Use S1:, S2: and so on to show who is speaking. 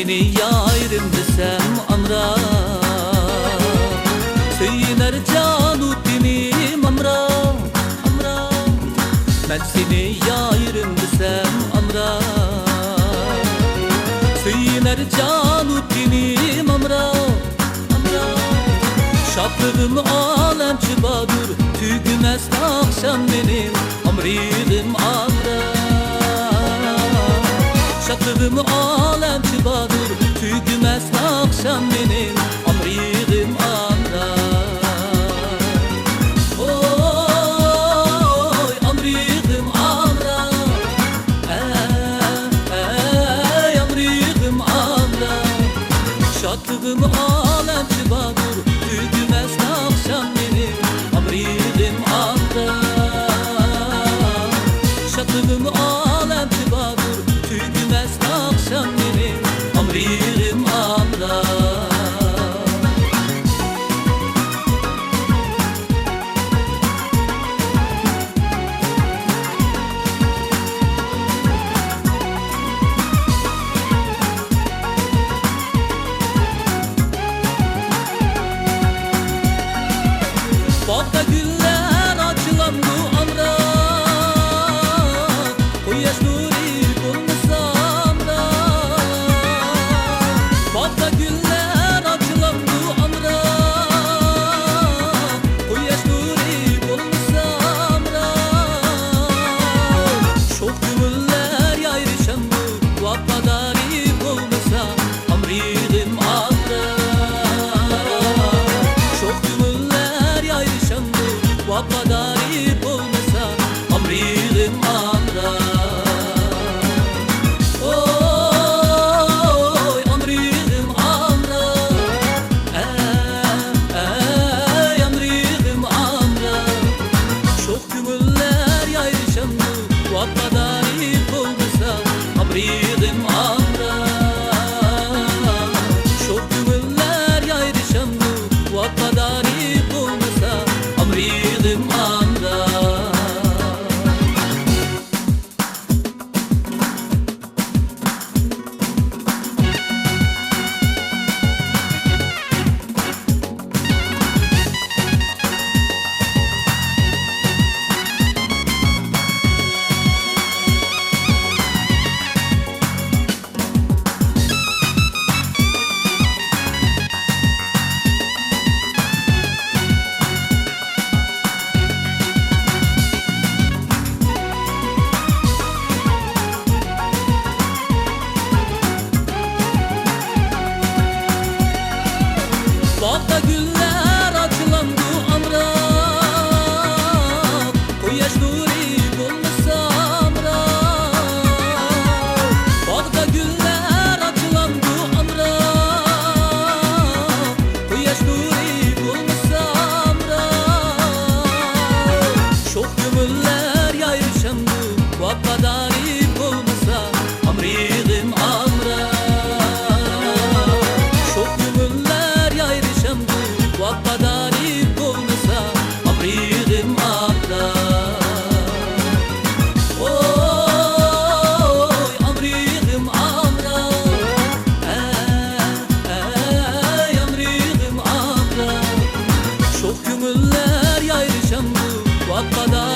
S1: seni yayrım desem amra, söyler canu dinim amra, amra. Ben seni yayrım desem amra, söyler canu dinim amra, amra. Şadlığım alem çıbadır, tügümez akşam benim amridim amra. Şadlığım alem çıbadır, tügümez akşam benim amridim amra. Oy amridim amra, ey amridim amra. Şadlığım alem çıbadır, tügümez akşam benim amridim amra. Şadlığım alem çıbadır, tügümez akşam benim amridim amra. Bakta güller açılan bu amra, koy yaş nuri bulmasa amra. Bakta güller açılan bu amra, koy yaş nuri bulmasa amra. Çok gümüller yayrışan bu vappadari bulmasa amridim amra. Çok gümüller yayrışan bu vappadari bulmasa amridim amra. Oy amridim amra, ey amridim amra. Çok gümüller yayrışan bu vappadari bulmasa amridim amra. Çok gümüller yayrışan bu vappadari bulmasa amridim amra. Bakta güller açılan bu amra, koy yaş nuri bulmasa amra. Bakta güller açılan bu amra, koy yaş nuri bulmasa amra. Çok gümüller yayrışan bu vappadari bulmasa amridim amra. Çok gümüller yayrışan bu vappadari bulmasa amridim amra. Oy amridim amra, ey amridim amra. Çok gümüller yayrışan bu vappadari